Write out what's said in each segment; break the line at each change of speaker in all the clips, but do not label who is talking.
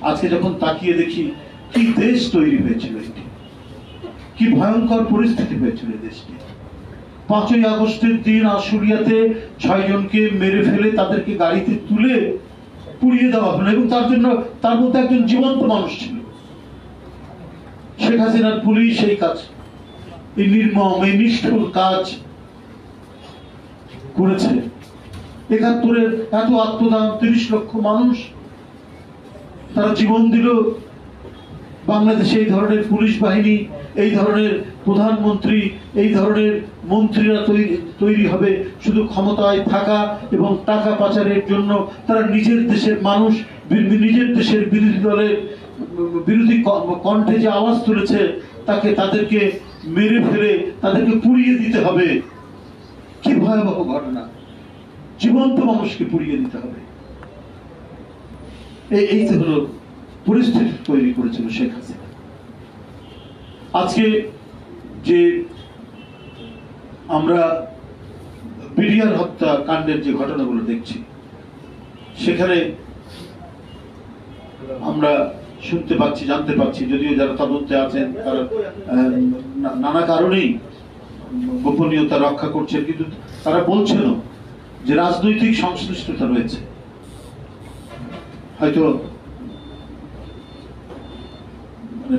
আজকে যখন তাকিয়ে দেখি কি দেশ তৈরি হয়েছিল, এটি কি ভয়ঙ্কর পরিস্থিতি হয়েছিল দেশটি। 5ই আগস্টের দিন আশুলিয়াতে 6 জনকে মেরে ফেলে তাদেরকে গাড়িতে তুলে পুড়িয়ে দেওয়া হলো, এবং তার জন্য তার মধ্যে একজন জীবন্ত মানুষ ছিল। শেখ হাসিনার পুলিশ এই কাজ, এই নির্মম, এই নিষ্ঠুর কাজ করেছে। 71-এর এত আত্মদান, 30 লক্ষ মানুষ তারা জীবন দিল। বাংলাদেশে এই ধরনের পুলিশ বাহিনী, এই ধরনের প্রধানমন্ত্রী, এই ধরনের মন্ত্রীরা তৈরি হবে শুধু ক্ষমতায় থাকা এবং টাকা পাচারের জন্য। তারা নিজের দেশের মানুষ, নিজের দেশের বিরোধী দলের বিরোধী কণ্ঠে যে আওয়াজ তুলেছে তাদেরকে মেরে ফেলে তাদেরকে পুড়িয়ে দিতে হবে। কি ভয়াবহ ঘটনা! জীবন্ত মানুষকে পুড়িয়ে দিতে হবে। এই তো হলো পরিস্থিতি তৈরি করেছিল শেখ হাসিনা। আজকে যে আমরা বিডিআর হত্যা কাণ্ডের যে ঘটনাগুলো দেখছি, সেখানে আমরা শুনতে পাচ্ছি, জানতে পাচ্ছি, যদিও যারা তদন্তে আছেন তারা নানা কারণেই গোপনীয়তা রক্ষা করছেন, কিন্তু তারা বলছেন যে রাজনৈতিক সংশ্লিষ্টতা রয়েছে। হয়তো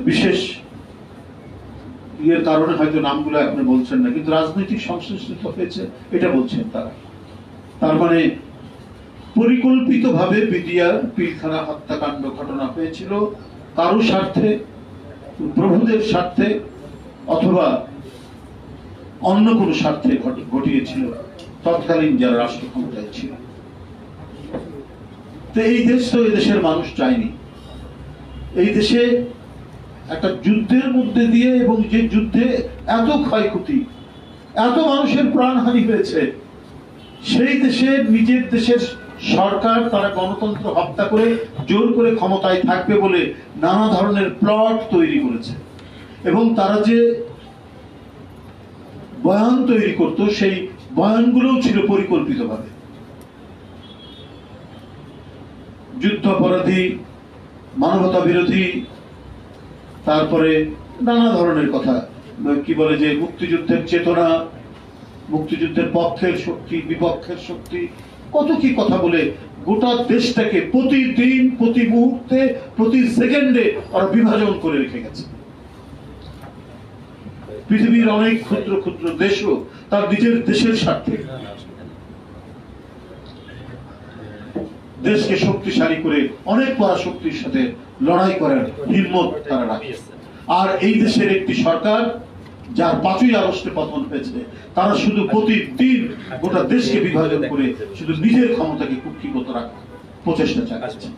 বিশেষ কারণে হয়তো নামগুলো এখন বলছেন না, কিন্তু রাজনৈতিক সংশ্লিষ্টতা হয়েছে এটা বলছেন তারা। তার মানে পরিকল্পিতভাবে বিডিআর পিলখানা হত্যাকাণ্ড ঘটনা হয়েছিল কারো স্বার্থে, প্রভুদের স্বার্থে, অথবা অন্য কোনো স্বার্থে ঘটিয়েছিল তৎকালীন যারা রাষ্ট্র ক্ষমতায় ছিল। তো এই দেশ তো এদেশের মানুষ চায়নি। এই দেশে একটা যুদ্ধের মধ্যে দিয়ে, এবং যে যুদ্ধে এত ক্ষয়ক্ষতি, এত মানুষের প্রাণহানি হয়েছে, সেই দেশে নিজের দেশের সরকার তারা গণতন্ত্র হত্যা করে জোর করে ক্ষমতায় থাকবে বলে নানা ধরনের প্লট তৈরি করেছে। এবং তারা যে বয়ান তৈরি করত, সেই বয়ানগুলোও ছিল পরিকল্পিতভাবে। যুদ্ধাপরাধী, মানবতা বিরোধী, তারপরে নানা ধরনের কথা, কি বলে যে মুক্তিযুদ্ধের চেতনা, মুক্তিযুদ্ধের পক্ষের শক্তি, বিপক্ষের শক্তি, কত কি কথা বলে গোটা দেশটাকে প্রতিদিন, প্রতি মুহূর্তে, প্রতি সেকেন্ডে ওরা বিভাজন করে রেখে গেছে। পৃথিবীর অনেক ক্ষুদ্র ক্ষুদ্র দেশও তার নিজের দেশের স্বার্থে দেশকে শক্তিশালী করে অনেক পরাশক্তির সাথে লড়াই করার হিম্মত তারা রাখে। আর এই দেশের একটি সরকার যার 5ই আগস্টে পতন হয়েছে, তারা শুধু প্রতিদিন গোটা দেশকে বিভাজন করে শুধু নিজের ক্ষমতাকে কুক্ষিগত রাখার প্রচেষ্টা চালাচ্ছে।